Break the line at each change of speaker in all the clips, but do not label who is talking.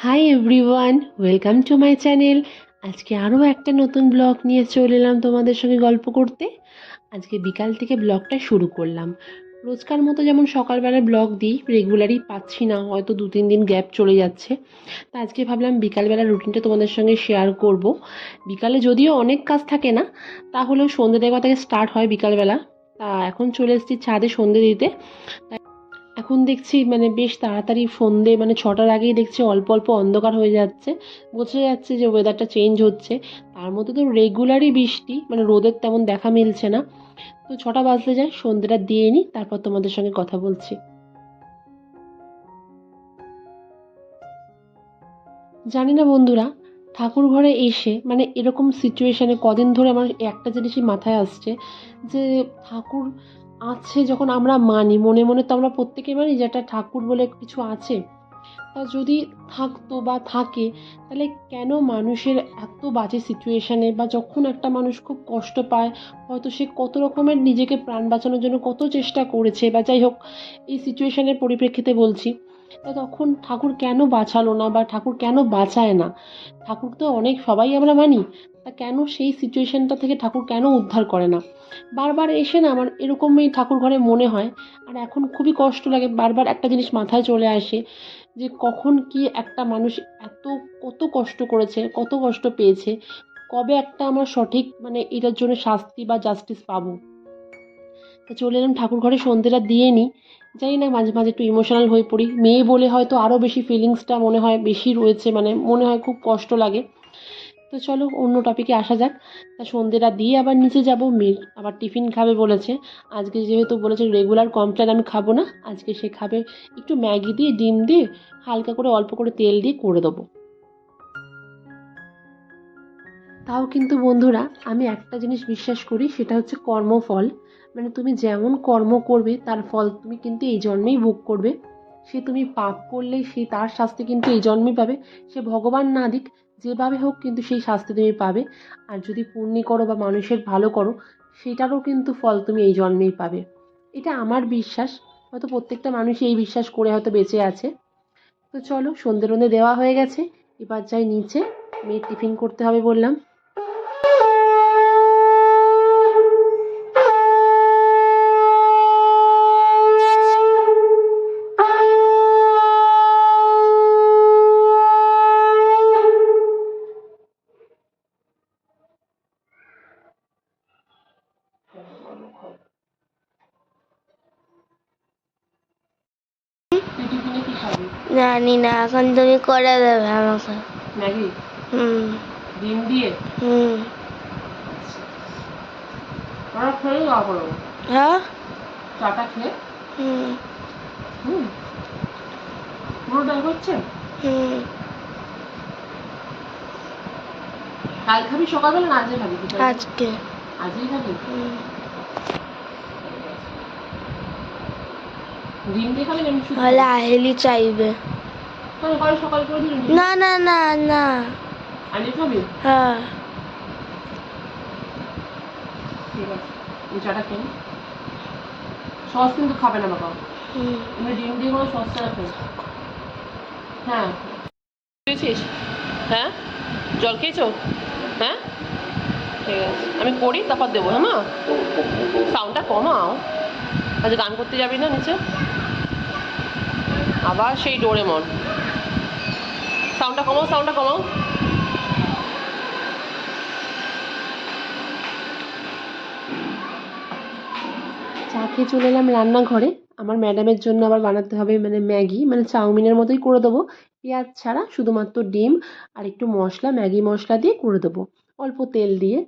Hi everyone, welcome to my channel. আজকে আরও একটা নতুন ব্লগ নিয়ে চলে এলাম তোমাদের সঙ্গে গল্প করতে। আজকে বিকাল থেকে ব্লগটা শুরু করলাম। রোজকার মতো যেমন সকালবেলায় ব্লগ দিই, রেগুলারই পাচ্ছি না, হয়তো 2-3 দিন গ্যাপ চলে যাচ্ছে। তা আজকে ভাবলাম বিকালবেলার রুটিনটা তোমাদের সঙ্গে শেয়ার করব। বিকালে যদিও অনেক কাজ থাকে না, তাহলেও সন্ধ্যে দেওয়া থেকে স্টার্ট হয় বিকালবেলা। তা এখন চলে এসেছি ছাদে সন্ধ্যে দিতে। এখন দেখছি বেশ তাড়াতাড়ি সন্ধে, 6টার আগেই দেখছি অল্প অল্প অন্ধকার হয়ে যাচ্ছে। বোঝা যাচ্ছে যে ওয়েদারটা চেঞ্জ হচ্ছে। তার মধ্যে তো রেগুলারই বৃষ্টি, রোদের তেমন দেখা মিলছে না। তো 6টা বাজতে যায়, সন্ধেটা দিয়ে নিই, তারপর তোমাদের সঙ্গে কথা বলছি। জানি না বন্ধুরা, ঠাকুর ঘরে এসে এরকম সিচুয়েশানে কদিন ধরে আমার একটা জিনিসই মাথায় আসছে, যে ঠাকুর আছে যখন আমরা মানি, মনে মনে তো আমরা প্রত্যেকে মানি যে একটা ঠাকুর বলে কিছু আছে। তা যদি থাকতো বা থাকে, তাহলে কেন মানুষের এত বাজে সিচুয়েশানে, বা যখন একটা মানুষ খুব কষ্ট পায়, হয়তো সে কত রকমের নিজেকে প্রাণ বাঁচানোর জন্য কত চেষ্টা করেছে, বা যাই হোক, এই সিচুয়েশানের পরিপ্রেক্ষিতে বলছি, তা তখন ঠাকুর কেন বাঁচালো না, বা ঠাকুর কেন বাঁচায় না? ঠাকুর তো অনেক সবাই আমরা মানি, তা কেন সেই সিচুয়েশানটা থেকে ঠাকুর কেন উদ্ধার করে না? বারবার এসে না আমার এরকমই ঠাকুর ঘরে মনে হয়। আর এখন খুবই কষ্ট লাগে, বারবার একটা জিনিস মাথায় চলে আসে, যে কখন কি একটা মানুষ এত কত কষ্ট করেছে, কত কষ্ট পেয়েছে, কবে একটা আমরা সঠিক এটার জন্য শাস্তি বা জাস্টিস পাবো। তো চলে এলাম ঠাকুর ঘরে সন্ধেটা দিয়ে নিই। জানি না, মাঝে মাঝে একটু ইমোশনাল হয়ে পড়ি, মেয়ে বলে হয়তো আরও বেশি ফিলিংসটা মনে হয় বেশি রয়েছে, মনে হয় খুব কষ্ট লাগে। তো চলো অন্য টপিকে আসা যাক। তা সন্ধেটা দিয়ে আবার নিচে যাব, মেয়ে আবার টিফিন খাবে বলেছে। আজকে যেহেতু বলেছে রেগুলার কমপ্লেন আমি খাবো না, আজকে সে খাবে একটু ম্যাগি দিয়ে ডিম দিয়ে, হালকা করে অল্প করে তেল দিয়ে করে দেবো। তাও কিন্তু বন্ধুরা, আমি একটা জিনিস বিশ্বাস করি, সেটা হচ্ছে কর্মফল। তুমি যেমন কর্ম করবে তার ফল তুমি কিন্তু এই জন্মেই ভোগ করবে। সে তুমি পাপ করলে সেই তার শাস্তি কিন্তু এই জন্মেই পাবে। সে ভগবান না দিক, যেভাবে হোক কিন্তু সেই শাস্তি তুমি পাবে। আর যদি পুণ্য করো বা মানুষের ভালো করো, সেটারও কিন্তু ফল তুমি এই জন্মেই পাবে। এটা আমার বিশ্বাস। হয়তো প্রত্যেকটা মানুষই এই বিশ্বাস করে হয়তো বেঁচে আছে। তো চলো, সন্ধে রন্ধে দেওয়া হয়ে গেছে, এবার যাই নিচে, মেয়ের টিফিন করতে হবে বললাম।
জানি না, এখন তুমি করে দেবে আমাকে।
ম্যাগি
হুম
ডিম দিয়ে
হুম
ওরা খেয়ে যাওয়া করো,
হ্যাঁ
চাটা খেয়ে।
হুম
হুম, পুরোটাই হচ্ছে।
হুম
কাল খাবি সকালবেলা, না আজকে খাবি?
আজকে
আজকেই খাবি?
হুম।
ডিম দিয়ে খাবি না এমনি শুধু
হলে
খাবি?
আহেলি চাইবে।
তাহলে কাল সকাল করে দিল ডিম।
না না না না।
আজকে খাবি?
হ্যাঁ
ঠিক আছে, এই চাটা খেয়ে নে। সস কিন্তু খাবে না বাবা,
হুম।
এমনি ডিম দিয়ে কোনো সস ছাড়া খেয়ে। হ্যাঁ, খেয়েছিস? হ্যাঁ, জল খেয়েছো? হ্যাঁ, ঠিক আছে, আমি করি তারপর দেবো। হ্যাঁ মা, সাউন্ডটা কমাও। আজ গান করতে যাবি না নিচে? আবার সেই ডোরেমন, সাউন্ডটা কমাও, সাউন্ডটা কমাও। চা খেয়ে চলে এলাম রান্নাঘরে। আমার ম্যাডামের জন্য আবার বানাতে হবে ম্যাগি, চাউমিনের মতোই করে দেবো, পেঁয়াজ ছাড়া, শুধুমাত্র ডিম আর একটু মশলা, ম্যাগি মশলা দিয়ে করে দেবো, অল্প তেল দিয়ে।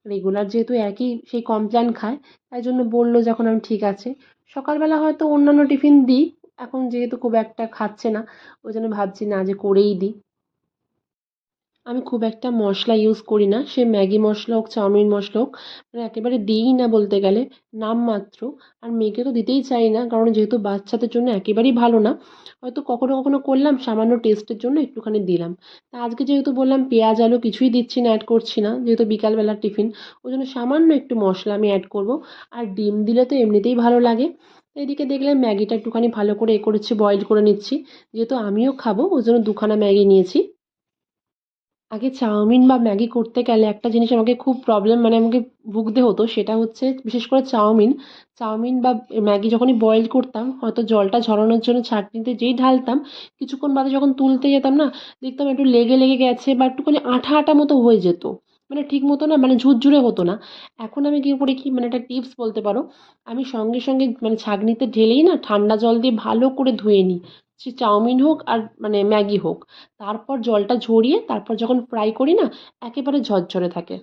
রেগুলার যেহেতু একই সেই কমপ্ল্যান খায়, তাই জন্য বললো যখন, আমি ঠিক আছে। সকালবেলা হয়তো অন্যান্য টিফিন দিই, এখন যেহেতু খুব একটা খাচ্ছে না, ওই জন্য ভাবছি না যে করেই দিই। আমি খুব একটা মশলা ইউজ করি না, সে ম্যাগি মশলা হোক চাউমিন মশলা হোক, মানে একেবারে দিই না বলতে গেলে, নামমাত্র। আর মেয়েকে তো দিতেই চাই না, কারণ যেহেতু বাচ্চাদের জন্য একেবারেই ভালো না। হয়তো কখনো কখনো করলাম সামান্য টেস্টের জন্য একটুখানি দিলাম। তা আজকে যেহেতু বললাম পেঁয়াজ আলু কিছুই দিচ্ছি না, অ্যাড করছি না, যেহেতু বিকালবেলার টিফিন, ওই জন্য সামান্য একটু মশলা আমি অ্যাড করব। আর ডিম দিলে তো এমনিতেই ভালো লাগে। এদিকে দেখলাম ম্যাগিটা একটুখানি ভালো করে করেছি, বয়েল করে নিচ্ছি, যেহেতু আমিও খাবো ওই জন্য দুখানা ম্যাগি নিয়েছি। আগে চাউমিন বা ম্যাগি করতে গেলে একটা জিনিস আমাকে খুব প্রবলেম, মানে আমাকে ভুগতে হতো, সেটা হচ্ছে বিশেষ করে চাউমিন। চাউমিন বা ম্যাগি যখনই বয়েল করতাম, হয়তো জলটা ঝরানোর জন্য ছাঁকনিতে যেই ঢালতাম, কিছুক্ষণ বাদে যখন তুলতে যেতাম না, দেখতাম একটু লেগে লেগে গেছে বা একটুখানি আঠা আঠা মতো হয়ে যেত, মানে ঠিক মতো না, মানে ঝুরঝুরে হতো না। এখন আমি কী করি, কি মানে একটা টিপস বলতে পারো, আমি সঙ্গে সঙ্গে মানে ছাঁকনিতে ঢেলেই না ঠান্ডা জল দিয়ে ভালো করে ধুয়ে নিই, সে চাউমিন হোক আর মানে ম্যাগি হোক। তারপর জলটা ঝরিয়ে তারপর যখন ফ্রাই করি না, একেবারে ঝরঝরে থাকে।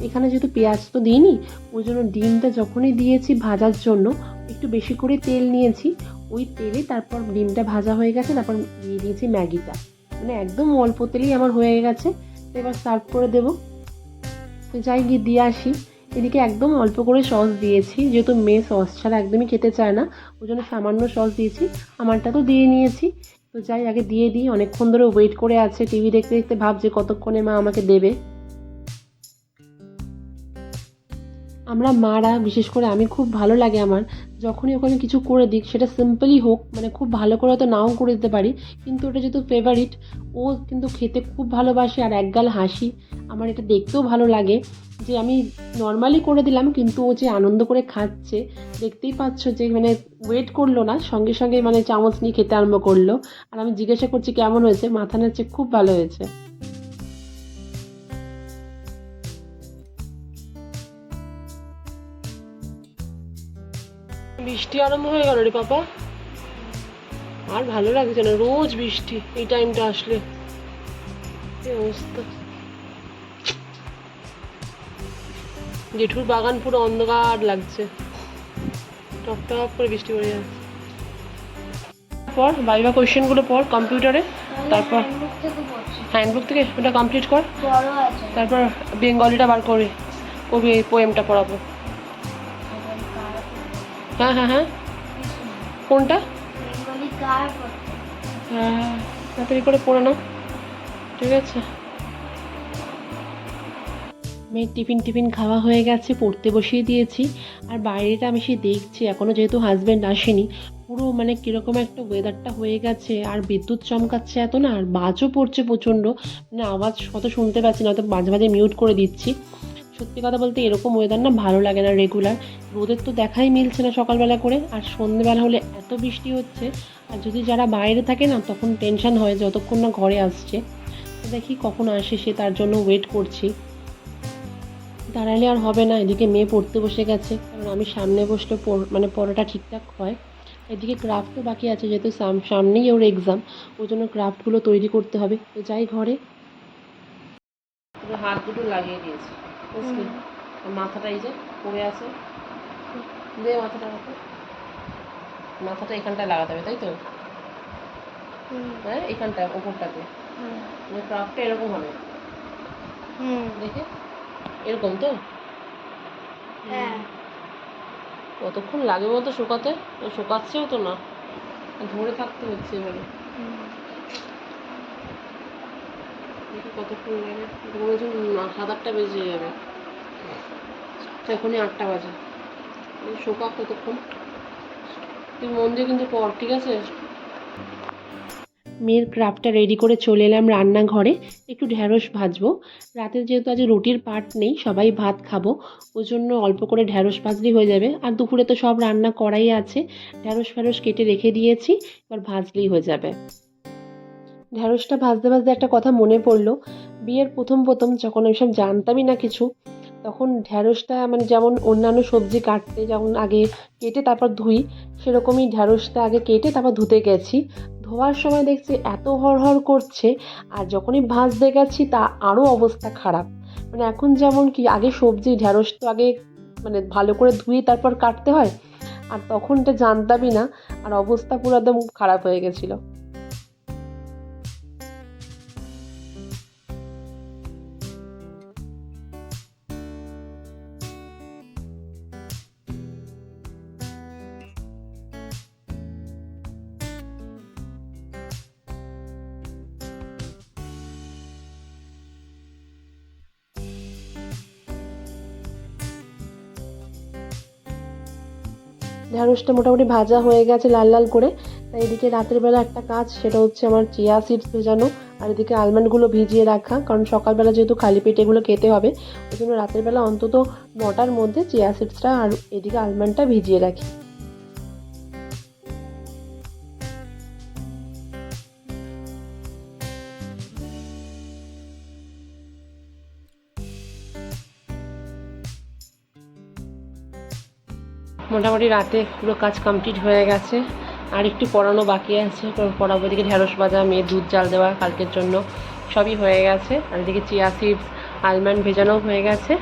এখানে যেহেতু পেঁয়াজ তো দিইনি, ওই জন্য ডিমটা যখনই দিয়েছি ভাজার জন্য একটু বেশি করে তেল নিয়েছি। ওই তেলে তারপর ডিমটা ভাজা হয়ে গেছে, তারপর দিয়ে দিয়েছি ম্যাগিটা, মানে একদম অল্প তেলেই আমার হয়ে গেছে। তো এবার সার্ভ করে দেবো। তো যাই গিয়ে দিয়ে আসি। এদিকে একদম অল্প করে সস দিয়েছি, যেহেতু মেয়ে সস ছাড়া একদমই খেতে চায় না, ওই জন্য সামান্য সস দিয়েছি। আমারটা তো দিয়ে নিয়েছি। তো যাই আগে দিয়ে দিই, অনেকক্ষণ ধরে ওয়েট করে আছে, টিভি দেখতে দেখতে ভাবছে কতক্ষণে মা আমাকে দেবে। আমরা মারা বিশেষ করে আমি খুব ভালো লাগে আমার, যখনই ওকে আমি কিছু করে দিই, সেটা সিম্পলই হোক, মানে খুব ভালো করে হয়তো নাও করে দিতে পারি, কিন্তু ওটা যেহেতু ফেভারিট, ও কিন্তু খেতে খুব ভালোবাসে আর একগাল হাসি। আমার এটা দেখতেও ভালো লাগে যে আমি নর্মালি করে দিলাম, কিন্তু ও যে আনন্দ করে খাচ্ছে, দেখতেই পাচ্ছ যে মানে ওয়েট করলো না, সঙ্গে সঙ্গে মানে চামচ নিয়ে খেতে আরম্ভ করলো। আর আমি জিজ্ঞাসা করছি কেমন হয়েছে, মাথা নাড়ছে খুব ভালো হয়েছে। বৃষ্টি আরম্ভ হয়ে গেল রে পাপা, আর ভালো লাগছে না, রোজ বৃষ্টি এই টাইমটা আসলে, কি অবস্থা। জেঠুর বাগান পুরো অন্ধকার লাগছে, টপ টপ করে বৃষ্টি পড়ে যাচ্ছে। পর ভাইভা কোয়েশ্চেনগুলো পর কম্পিউটারে, তারপর হ্যান্ডবুক থেকে ওটা কমপ্লিট কর, তারপর বেঙ্গলিটা বার করে কবি এই পোয়েমটা পড়াবো। হ্যাঁ হ্যাঁ হ্যাঁ, কোনটা? হ্যাঁ হ্যাঁ, তাড়াতাড়ি করে পড়ে নাও, ঠিক আছে। মেয়ের টিফিন টিফিন খাওয়া হয়ে গেছে, পড়তে বসিয়ে দিয়েছি। আর বাইরেটা আমি সে দেখছি, এখনও যেহেতু হাজব্যান্ড আসেনি, পুরো মানে কীরকম একটা ওয়েদারটা হয়ে গেছে, আর বিদ্যুৎ চমকাচ্ছে এত না, আর বাজও পড়ছে প্রচণ্ড, মানে আওয়াজ অত শুনতে পাচ্ছি না, তো মাঝে মাঝে মিউট করে দিচ্ছি। সত্যি কথা বলতে এরকম ওয়েদার না ভালো লাগে না রেগুলার, রোদের তো দেখাই মিলছে না সকালবেলা করে, আর সন্ধ্যেবেলা হলে এত বৃষ্টি হচ্ছে। আর যদি যারা বাইরে থাকে না, তখন টেনশন হয় যতক্ষণ না ঘরে আসছে। তো দেখি কখন আসে সে, তার জন্য ওয়েট করছি। দাঁড়ালে আর হবে না, এদিকে মেয়ে পড়তে বসে গেছে, কারণ আমি সামনে বসলে মানে পড়াটা ঠিকঠাক হয়। এদিকে ক্রাফটও বাকি আছে, যেহেতু সামনেই ওর এক্সাম, ওই জন্য ক্রাফটগুলো তৈরি করতে হবে। তো যাই ঘরে, হাত দুটো লাগিয়ে দিয়েছি বুঝলি, মাথাটা এই যে পড়ে আছে, দে মাথাটা রাখো, মাথাটা এখানটায় লাগাতে হবে, তাই তো। হ্যাঁ এখানটায় ওপরটাতে মানে ক্রাফটটা এরকম হবে দেখে এরকম তো
হ্যাঁ
কতক্ষণ লাগে বলতো শুকাতে শুকাচ্ছেও তো না ধরে থাকতে হচ্ছে এবারে দেখি কতক্ষণ লাগে মনে হচ্ছে 7-8টা বেজে যাবে এখনই 8টা বাজে শোকাক কতক্ষণ তুই মন দিয়ে কিন্তু কর ঠিক আছে মেয়ের ক্রাফটটা রেডি করে চলে এলাম রান্নাঘরে একটু ঢ্যাঁড়স ভাজবো রাতে যেহেতু আজ রুটির পাট নেই সবাই ভাত খাবো ওই জন্য অল্প করে ঢ্যাঁড়স ভাজলেই হয়ে যাবে আর দুপুরে তো সব রান্না করাই আছে ঢ্যাঁড়স ফ্যাঁড়স কেটে রেখে দিয়েছি এবার ভাজলেই হয়ে যাবে ঢ্যাঁড়সটা ভাজতে ভাজতে একটা কথা মনে পড়লো বিয়ের প্রথম প্রথম যখন আমি সব জানতামই না কিছু তখন ঢ্যাঁড়সটা মানে যেমন অন্যান্য সবজি কাটতে যেমন আগে কেটে তারপর ধুই সেরকমই ঢ্যাঁড়সটা আগে কেটে তারপর ধুতে গেছি ধোয়ার সময় দেখছি এত হড়হড় করছে আর যখনই ভাজতে গেছি তা আরও অবস্থা খারাপ মানে এখন যেমন কি আগে সবজি ঢ্যাঁড়স তো আগে মানে ভালো করে ধুয়ে তারপর কাটতে হয় আর তখনটা জানতামই না আর অবস্থা পুরো একদম খারাপ হয়ে গেছিলো ঢ্যাঁড়সটা মোটামুটি ভাজা হয়ে গেছে লাল লাল করে তাই এদিকে রাতের বেলা একটা কাজ সেটা হচ্ছে আমার চিয়া সিডস ভেজানো আর এদিকে আলমন্ডগুলো ভিজিয়ে রাখা কারণ সকালবেলা যেহেতু খালি পেটে এগুলো খেতে হবে ওই জন্য রাতের বেলা অন্তত 9টার মধ্যে চিয়া সিডসটা আর এদিকে আলমন্ডটা ভিজিয়ে রাখি মোটামুটি রাতে পুরো কাজ কমপ্লিট হয়ে গেছে আর একটু পড়ানো বাকি আছে পড়াবো এদিকে ঢ্যাঁড়স ভাজা মেয়ে দুধ জাল দেওয়া কালকের জন্য সবই হয়ে গেছে আর এদিকে চিয়া সিডস আলমন্ড ভেজানো হয়ে গেছে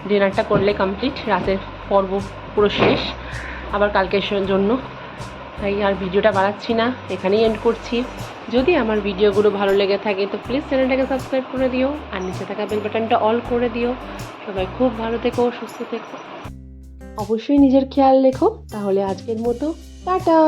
ডিনারটা করলে কমপ্লিট রাতের পর্ব পুরো শেষ আবার কালকের জন্য তাই আর ভিডিওটা বাড়াচ্ছি না এখানেই এন্ড করছি যদি আমার ভিডিওগুলো ভালো লেগে থাকে তো প্লিজ চ্যানেলটাকে সাবস্ক্রাইব করে দিও আর নিচে থাকা বেল বাটনটা অল করে দিও সবাই খুব ভালো থেকো সুস্থ থেকো অবশ্যই নিজের খেয়াল রেখো তাহলে আজকের মতো টাটা।